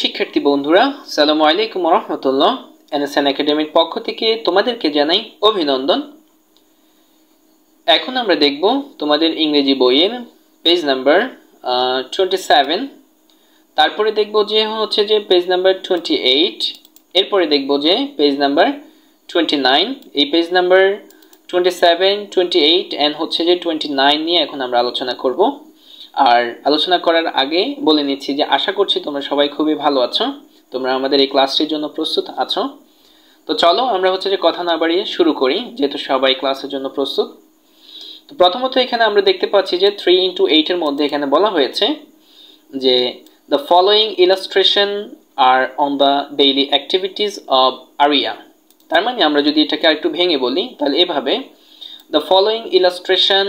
শিক্ষার্থী বন্ধুরা, আসসালামু আলাইকুম ওয়া রাহমাতুল্লাহ। এনএসএন একাডেমির পক্ষ থেকে তোমাদেরকে জানাই অভিনন্দন। এখন আমরা দেখব তোমাদের ইংরেজি বইয়ের পেজ নাম্বার 27, তারপরে দেখব যে হচ্ছে যে পেজ নাম্বার 28, এরপরে দেখব যে পেজ নাম্বার 29। এই পেজ নাম্বার 27, 28 এন্ড হচ্ছে যে 29 নিয়ে এখন আমরা আলোচনা করব। আর আলোচনা করার আগে বলে নিচ্ছি যে আশা করছি তোমরা সবাই খুবই ভালো আছো, তোমরা আমাদের এই ক্লাসটির জন্য প্রস্তুত আছো। তো চলো আমরা হচ্ছে যে কথা না বাড়িয়ে শুরু করি, যেহেতু সবাই ক্লাসের জন্য প্রস্তুত। তো প্রথমত এখানে আমরা দেখতে পাচ্ছি যে 3x8 এর মধ্যে এখানে বলা হয়েছে যে the following illustration are on the daily activities of Arya। তার মানে আমরা যদি এটাকে আরেকটু ভেঙে বলি তাহলে এভাবে, the following illustration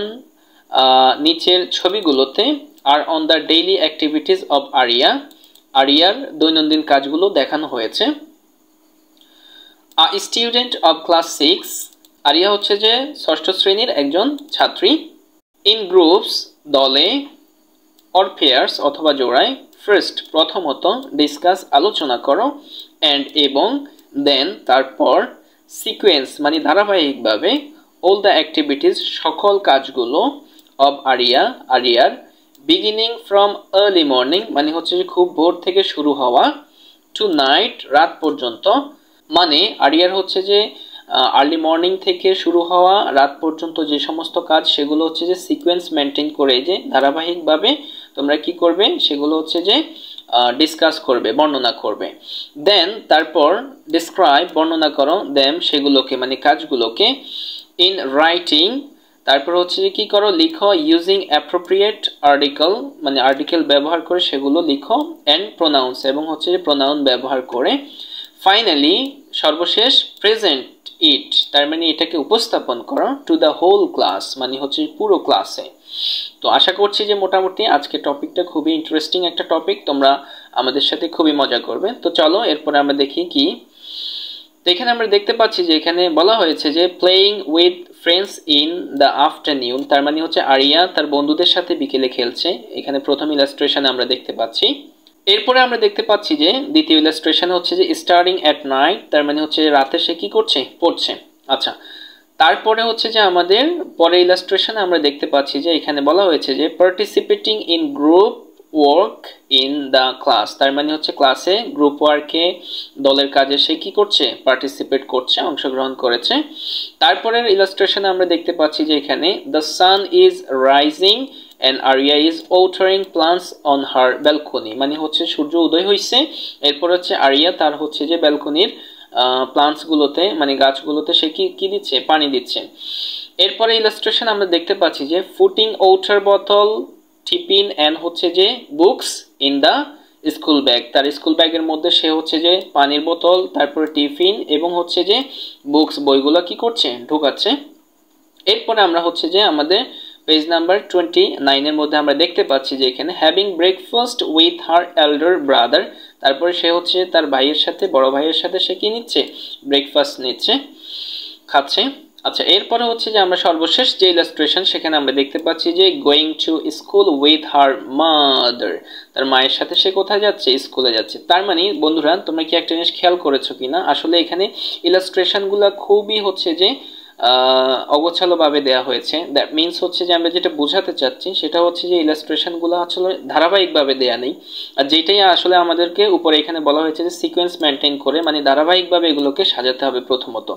নিচের ছবিগুলোতে are on the daily activities of Aria, আরিয়ার দৈনন্দিন কাজগুলো দেখানো হয়েছে। A student of class 6, Aria হচ্ছে যে ষষ্ঠ শ্রেণীর একজন ছাত্রী। ইন গ্রুপস, দলে, অর পেয়ার্স অথবা জোড়ায়, ফার্স্ট প্রথমত, ডিসকাস আলোচনা করো, অ্যান্ড এবং, দেন তারপর, সিকোয়েন্স মানে ধারাবাহিকভাবে, অল দ্য অ্যাক্টিভিটিস সকল কাজগুলো, অব আরিয়া আরিয়ার, বিগিনিং ফ্রম আর্লি মর্নিং মানে হচ্ছে যে খুব ভোর থেকে শুরু হওয়া, টু নাইট রাত পর্যন্ত, মানে আরিয়ার হচ্ছে যে আর্লি মর্নিং থেকে শুরু হওয়া রাত পর্যন্ত যে সমস্ত কাজ সেগুলো হচ্ছে যে সিকোয়েন্স মেনটেন করে যে ধারাবাহিকভাবে তোমরা কি করবে সেগুলো হচ্ছে যে ডিসকাস করবে, বর্ণনা করবে। দেন তারপর ডিসক্রাইব বর্ণনা করো, দেম সেগুলোকে মানে কাজগুলোকে, ইন রাইটিং তারপর হচ্ছে যে কি করো লিখো, ইউজিং অ্যাপ্রোপ্রিয়েট আর্টিকেল মানে আর্টিকেল ব্যবহার করে সেগুলো লিখো, অ্যান্ড প্রোনাউন্স এবং হচ্ছে যে প্রোনাউন ব্যবহার করে, ফাইনালি সর্বশেষ প্রেজেন্ট ইট তার মানে এটাকে উপস্থাপন করো, টু দ্য হোল ক্লাস মানে হচ্ছে পুরো ক্লাসে। তো আশা করছি যে মোটামুটি আজকে টপিকটা খুবই ইন্টারেস্টিং একটা টপিক, তোমরা আমাদের সাথে খুবই মজা করবে। তো চলো এরপরে আমরা দেখি কি। তো এখানে আমরা দেখতে পাচ্ছি যে এখানে বলা হয়েছে যে playing with friends in the afternoon, তার মানে হচ্ছে আরিয়া তার বন্ধুদের সাথে বিকেলে খেলছে। এখানে প্রথম ইলাস্ট্রেশনে আমরা দেখতে পাচ্ছি। এরপরে আমরা দেখতে পাচ্ছি যে দ্বিতীয় ইলাস্ট্রেশন হচ্ছে যে স্টার্টিং অ্যাট নাইট, তার মানে হচ্ছে যে রাতে সে কি করছে, পড়ছে। আচ্ছা, তারপরে হচ্ছে যে আমাদের পরে ইলাস্ট্রেশনে আমরা দেখতে পাচ্ছি যে এখানে বলা হয়েছে যে participating in group work in the class, তার মানে হচ্ছে ক্লাসে গ্রুপ ওয়ার্কে দলের কাজে সে কি করছে, পার্টিসিপেট করছে, অংশগ্রহণ করেছে। তারপরের ইলাস্ট্রেশনে আমরা দেখতে পাচ্ছি যে এখানে the sun is rising and Arya is watering plants on her balcony, মানে হচ্ছে সূর্য উদয় হইছে, এরপর হচ্ছে আরিয়া তার হচ্ছে যে ব্যালকনির প্লান্টস গুলোতে মানে গাছগুলোতে সে কি দিচ্ছে, পানি দিচ্ছে। এরপরে ইলাস্ট্রেশন আমরা দেখতে পাচ্ছি যে ফুটিং ওয়াটার বোতল, টিফিন এন্ড হচ্ছে যে books in the school bag, তার স্কুল ব্যাগের মধ্যে সে হচ্ছে যে পানির বোতল, তারপরে টিফিন এবং হচ্ছে যে বুকস বইগুলো কি করছে, ঢোকাচ্ছে। এরপরে আমরা হচ্ছে যে আমাদের পেজ নাম্বার 29 এর মধ্যে আমরা দেখতে পাচ্ছি যে এখানে having breakfast with her elder brother, তারপরে সে হচ্ছে তার ভাইয়ের সাথে, বড় ভাইয়ের সাথে সে কি নিচ্ছে, ব্রেকফাস্ট নিচ্ছে, খাচ্ছে। আচ্ছা, এরপরে হচ্ছে যে আমরা সর্বশেষ যে ইলাস্ট্রেশন সেখানে আমরা দেখতে পাচ্ছি যে going to school with her mother, তার মায়ের সাথে সে কোথায় যাচ্ছে, স্কুলে যাচ্ছে। তার মানে বন্ধুরা তোমরা কি একটা জিনিস খেয়াল করেছো কিনা, আসলে এখানে ইলাস্ট্রেশনগুলো খুবই হচ্ছে যে অগোছালোভাবে দেওয়া হয়েছে। দ্যাট মিনস হচ্ছে যে আমরা যেটা বোঝাতে চাচ্ছি সেটা হচ্ছে যে ইলাস্ট্রেশনগুলো আসলে ধারাবাহিকভাবে দেয়া নেই, আর যেটাই আসলে আমাদেরকে উপরে এখানে বলা হয়েছে যে সিকোয়েন্স মেনটেন করে মানে ধারাবাহিকভাবে এগুলোকে সাজাতে হবে প্রথমত।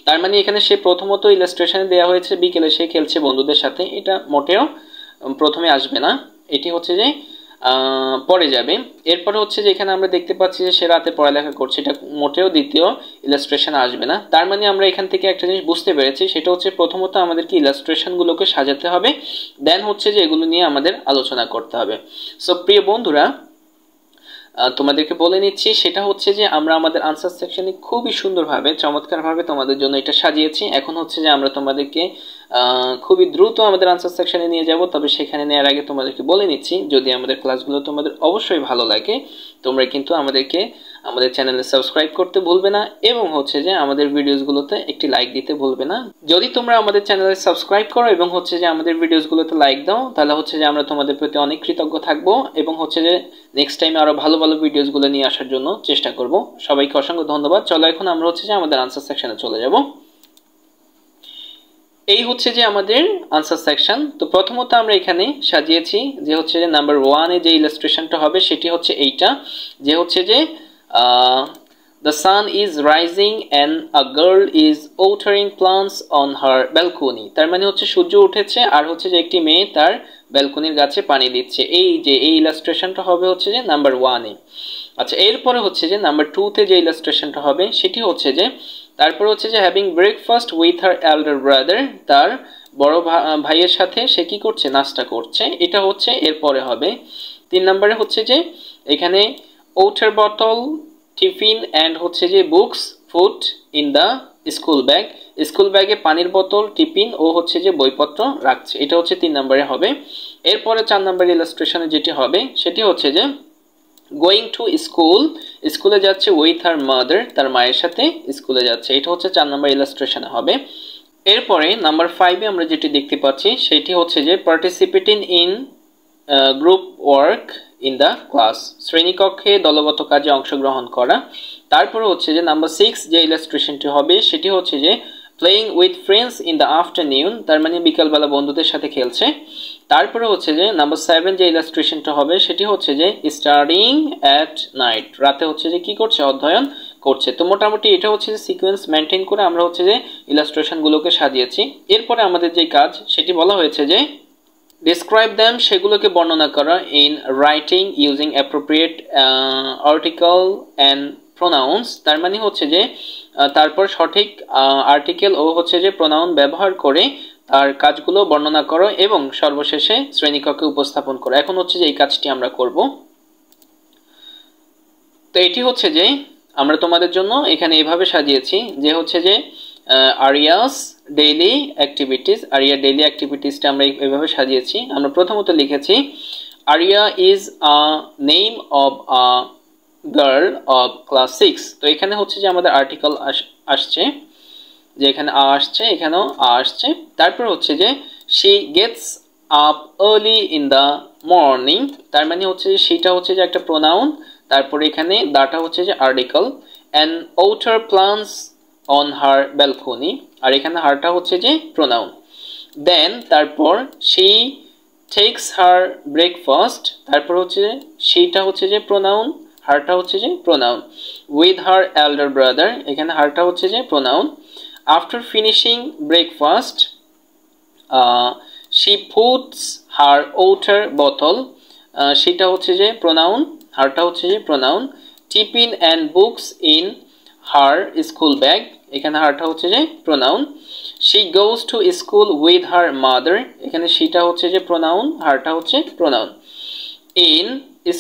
তার মানে এখানে সে প্রথমত ইলাস্ট্রেশনে দেওয়া হয়েছে বিকেলে সে খেলছে বন্ধুদের সাথে, এটা মোটেও প্রথমে আসবে না, এটি হচ্ছে যে পরে যাবে। এরপরে হচ্ছে যে এখানে আমরা দেখতে পাচ্ছি যে সে রাতে পড়ালেখা করছে, এটা মোটেও দ্বিতীয় ইলাস্ট্রেশন আসবে না। তার মানে আমরা এখান থেকে একটা জিনিস বুঝতে পেরেছি, সেটা হচ্ছে প্রথমত আমাদেরকে ইলাস্ট্রেশনগুলোকে সাজাতে হবে, দেন হচ্ছে যে এগুলো নিয়ে আমাদের আলোচনা করতে হবে। সো প্রিয় বন্ধুরা তোমাদেরকে বলে নিচ্ছি সেটা হচ্ছে যে আমরা আমাদের আনসার সেকশনে খুবই সুন্দরভাবে চমৎকারভাবে তোমাদের জন্য এটা সাজিয়েছি। এখন হচ্ছে যে আমরা তোমাদেরকে খুবই দ্রুত আমাদের আনসার সেকশনে নিয়ে যাব, তবে সেখানে নেওয়ার আগে তোমাদেরকে বলে নিচ্ছি যদি আমাদের ক্লাসগুলো তোমাদের অবশ্যই ভালো লাগে তোমরা কিন্তু আমাদেরকে আমাদের চ্যানেলে সাবস্ক্রাইব করতে ভুলবে না এবং হচ্ছে যে আমাদের ভিডিওসগুলোতে একটি লাইক দিতে ভুলবে না। যদি তোমরা আমাদের চ্যানেলে সাবস্ক্রাইব করো এবং হচ্ছে যে আমাদের ভিডিওসগুলোতে লাইক দাও তাহলে হচ্ছে যে আমরা তোমাদের প্রতি অনেক কৃতজ্ঞ থাকবো এবং হচ্ছে যে নেক্সট টাইমে আরো ভালো ভালো ভিডিওসগুলো নিয়ে আসার জন্য চেষ্টা করব। সবাইকে অসংখ্য ধন্যবাদ। চলো এখন আমরা হচ্ছে যে আমাদের আনসার সেকশনে চলে যাব। এই হচ্ছে যে আমাদের আনসার সেকশন। তো প্রথমত আমরা এখানে সাজিয়েছি যে হচ্ছে যে নাম্বার 1 এ যে ইলাস্ট্রেশনটা হবে সেটি হচ্ছে এইটা, যে হচ্ছে যে the sun is rising and a girl is watering plants on her balcony। তার মানে হচ্ছে সূর্য উঠেছে আর হচ্ছে যে একটি মেয়ে তার ব্যালকনির গাছে পানি দিচ্ছে। এই যে এই ইলাস্ট্রেশনটা হবে হচ্ছে যে নাম্বার 1 এ। আচ্ছা, এরপরে হচ্ছে যে নাম্বার 2 তে যে ইলাস্ট্রেশনটা হবে সেটি হচ্ছে যে তারপর হচ্ছে যে having breakfast with her elder brother, তার বড় ভাইয়ের সাথে সে কি করছে, নাস্তা করছে। এটা হচ্ছে এরপরে হবে। 3 নম্বরে হচ্ছে যে এখানে ওয়াটার বটল, টিফিন অ্যান্ড হচ্ছে যে books food in the school bag, school ব্যাগে পানির বোতল, টিফিন ও হচ্ছে যে বইপত্র রাখছে। এটা হচ্ছে 3 নম্বরে হবে। এরপরে 4 নম্বর ইলাস্ট্রেশনে যেটি হবে সেটি হচ্ছে যে গোয়িং টু স্কুল, স্কুলে যাচ্ছে উইথ হার মাদার, তার মায়ের সাথে স্কুলে যাচ্ছে। এটা হচ্ছে 4 নম্বর ইলাস্ট্রেশনে হবে। এরপরে নাম্বার 5 এ আমরা যেটি দেখতে পাচ্ছি সেটি হচ্ছে যে participating in group work in the class, শ্রেণীকক্ষে দলগত কাজে অংশগ্রহণ করা। তারপরে হচ্ছে যে নাম্বার 6 যে ইলাস্ট্রেশনটি হবে সেটি হচ্ছে যে playing with friends in the afternoon, তার মানে বিকালবেলা বন্ধুদের সাথে খেলছে। তারপরে হচ্ছে যে নাম্বার 7 যে ইলাস্ট্রেশনটা হবে সেটি হচ্ছে যে স্টাডিং অ্যাট নাইট, রাতে হচ্ছে যে কি করছে, অধ্যয়ন করছে। তো মোটামুটি এটা হচ্ছে যে সিকোয়েন্স মেনটেন করে আমরা হচ্ছে যে ইলাস্ট্রেশনগুলোকে সাজিয়েছি। এরপরে আমাদের যে কাজ সেটি বলা হয়েছে যে ডিসক্রাইব দ্যাম, সেগুলোকে বর্ণনা করা in writing using appropriate article and pronounce, তার মানে হচ্ছে যে তারপর সঠিক আর্টিকেল ও হচ্ছে যে প্রোনাউন ব্যবহার করে তার কাজগুলো বর্ণনা করো এবং সর্বশেষে শ্রেণীকক্ষে উপস্থাপন করো। এখন হচ্ছে যে এই কাজটি আমরা করব। তো এটি হচ্ছে যে আমরা তোমাদের জন্য এখানে এভাবে সাজিয়েছি যে হচ্ছে যে Aria's daily activities, Aria daily অ্যাক্টিভিটিসটা আমরা এভাবে সাজিয়েছি। আমরা প্রথমত লিখেছি Aria is a name of a girl of class 6। তো এখানে হচ্ছে যে আমাদের আর্টিকেল আসছে, যে এখানে আ আসছে, এখানেও আ আসছে। তারপর হচ্ছে যে she gets up early in the morning, তার মানে হচ্ছে যে সেটা হচ্ছে যে একটা প্রোনাউন, তারপরে এখানে দাটা হচ্ছে যে article. And water plants on her balcony, আর এখানে হারটা হচ্ছে যে প্রোনাউন। দেন তারপর শি টেকস হার ব্রেকফাস্ট, তারপর হচ্ছে যে সেইটা হচ্ছে যে প্রোনাউন, হারটা হচ্ছে যে pronoun. With her elder brother, এখানে হারটা হচ্ছে যে pronoun. After finishing breakfast she puts her water বোতল, সেটা হচ্ছে যে প্রোনাউন, হারটা হচ্ছে যে pronoun. Tiffin and books in her school bag, এখানে হারটা হচ্ছে যে pronoun. She goes to school with her mother, এখানে সেটা হচ্ছে যে প্রোনাউন, হারটা হচ্ছে pronoun. In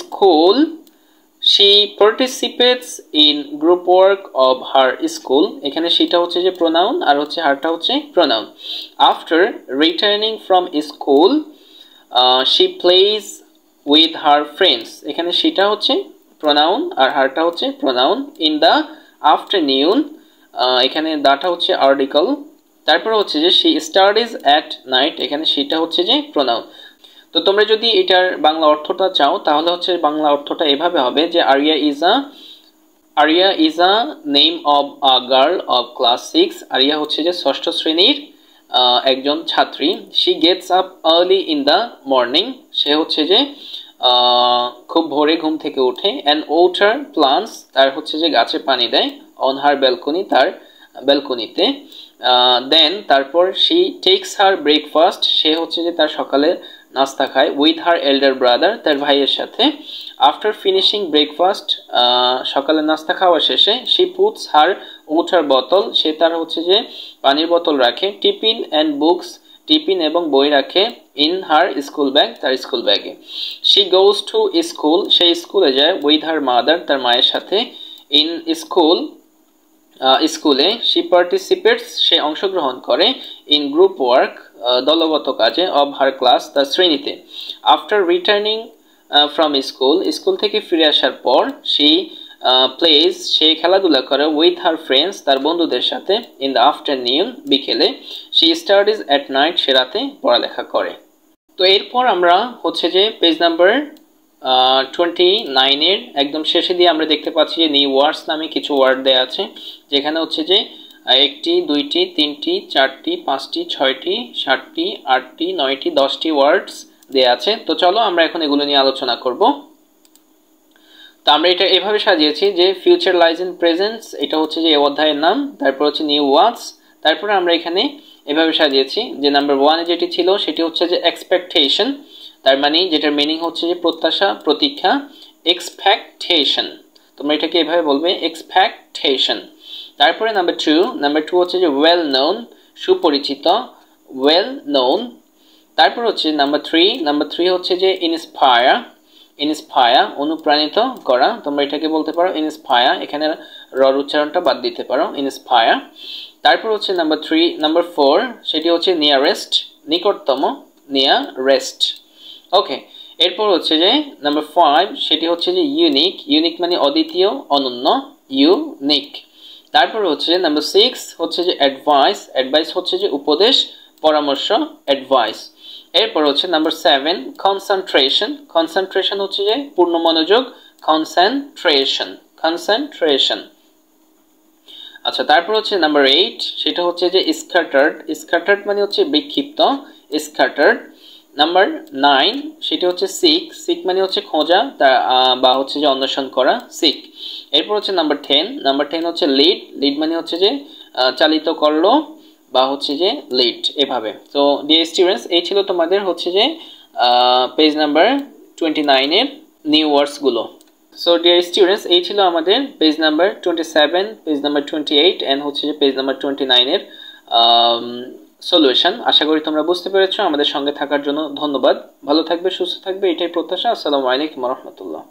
school she participates in group work of her school, এখানে সেটা হচ্ছে যে প্রোনাউন আর হচ্ছে হারটা হচ্ছে pronoun. After returning from school she plays with her friends, এখানে সেটা হচ্ছে প্রোনাউন আর হারটা হচ্ছে প্রোনাউন। ইন দ্য আফটারনুন, এখানে দাটা হচ্ছে আর্টিকেল। তারপর হচ্ছে যে শি স্টাডিজ অ্যাট নাইট, এখানে সেটা হচ্ছে যে প্রোনাউন। তো তোমরা যদি এটার বাংলা অর্থটা চাও তাহলে হচ্ছে বাংলা অর্থটা এভাবে হবে যে Aria is a name of a girl of class 6, Aria হচ্ছে যে 6ষ্ঠ শ্রেণীর একজন ছাত্রী। She gets up early in the morning, সে হচ্ছে যে খুব ভোরে ঘুম থেকে ওঠে। অ্যান্ড ওয়াটার প্লান্টস, তার হচ্ছে যে গাছে পানি দেয়। অন হার ব্যালকনি, তার ব্যালকনিতে। দেন তারপর শি টেকস হার ব্রেকফাস্ট, সে হচ্ছে যে তার সকালে নাস্তা খায়। উইথ হার এল্ডার ব্রাদার, তার ভাইয়ের সাথে। আফটার ফিনিশিং ব্রেকফাস্ট, সকালে নাস্তা খাওয়া শেষে। শি পুটস হার ওয়াটার বোতল, সে তার হচ্ছে যে পানির বোতল রাখে। টিফিন অ্যান্ড বুকস, টিফিন এবং বই রাখে। ইন হার স্কুল ব্যাগ, তার স্কুল ব্যাগে। শি গোজ টু স্কুল, সে স্কুলে যায়। উইথ হার মাদার, তার মায়ের সাথে। ইন স্কুল, স্কুলে। শি পার্টিসিপেটস, সে অংশগ্রহণ করে। ইন গ্রুপ ওয়ার্ক, দলগত কাজে। অফ হার ক্লাস, তার শ্রেণীতে। After returning from school, school থেকে ফিরে আসার পর। শি প্লেজ সে খেলাধুলা করে উইথ হার ফ্রেন্ডস তার বন্ধুদের সাথে ইন দ্য আফটারনুন বিকেলে শি স্টাডিজ অ্যাট নাইট সে রাতে পড়ালেখা করে। তো এরপর আমরা হচ্ছে যে পেজ নাম্বার 29 একদম শেষে দিয়ে আমরা দেখতে পাচ্ছি যে নিউ ওয়ার্ডস নামে কিছু ওয়ার্ড দেওয়া আছে, যেখানে হচ্ছে যে একটি, দুইটি, তিনটি, চারটি, পাঁচটি, ছয়টি, সাতটি, আটটি, নয়টি, 10টি ওয়ার্ডস দেওয়া আছে। তো চলো আমরা এখন এগুলো নিয়ে আলোচনা করব। তো আমরা এটা এভাবে সাজিয়েছি যে ফিউচার লাইজ ইন প্রেজেন্টস, এটা হচ্ছে যে এই অধ্যায়ের নাম। তারপর হচ্ছে নিউ ওয়ার্ডস, তারপরে আমরা এখানে এভাবে সাজিয়েছি যে নাম্বার 1 যেটি ছিল সেটি হচ্ছে যে এক্সপেকটেশন, তার মানে যেটার মিনিং হচ্ছে যে প্রত্যাশা, প্রতীক্ষা, এক্সপেকটেশন। তোমরা এটাকে এভাবে বলবে এক্সপেকটেশন। তারপরে নাম্বার 2 হচ্ছে যে ওয়েল নোন, সুপরিচিত, ওয়েল নোন। তারপর হচ্ছে নাম্বার 3 হচ্ছে যে ইন্সপায়ার, অনুপ্রাণিত করা, তোমরা এটাকে বলতে পারো ইন্সপায়ার, এখানে রর উচ্চারণটা বাদ দিতে পারো, ইন্সপায়ার। তারপর হচ্ছে নাম্বার 4 সেটি হচ্ছে নিয়ারেস্ট, নিকটতম, নিয়ারেস্ট। ওকে, এরপর হচ্ছে যে নাম্বার 5 সেটি হচ্ছে যে ইউনিক মানে অদ্বিতীয়, অনন্য, ইউনিক। তারপর হচ্ছে নাম্বার 6 হচ্ছে যে অ্যাডভাইস হচ্ছে যে উপদেশ, পরামর্শ, অ্যাডভাইস। এরপর হচ্ছে নাম্বার 7 কনসেন্ট্রেশন হচ্ছে যে পূর্ণ মনোযোগ, কনসেন্ট্রেশন। আচ্ছা, তারপর হচ্ছে নাম্বার 8 সেটা হচ্ছে যে স্ক্যাটার্ড মানে হচ্ছে বিক্ষিপ্ত, স্ক্যাটার্ড। নাম্বার 9 সেটা হচ্ছে সিক মানে হচ্ছে খোঁজা বা হচ্ছে যে অন্বেষণ করা, সিক। এরপর হচ্ছে নাম্বার 10 হচ্ছে লিড মানে হচ্ছে যে চালিত করলো বা হচ্ছে যে লিড, এভাবে। তো ডিয়ার স্টুডেন্টস, এই ছিল তোমাদের হচ্ছে যে পেজ নাম্বার 29 এর নিউ ওয়ার্ডস গুলো। সো ডিয়ার স্টুডেন্টস, এই ছিল আমাদের page number 27, page number 28 and হচ্ছে যে পেজ নাম্বার 29 এর সলিউশন। আশা করি তোমরা বুঝতে পেরেছো। আমাদের সঙ্গে থাকার জন্য ধন্যবাদ। ভালো থাকবে, সুস্থ থাকবে, এটাই প্রত্যাশা। আসসালামু আলাইকুম ওয়া রাহমাতুল্লাহ।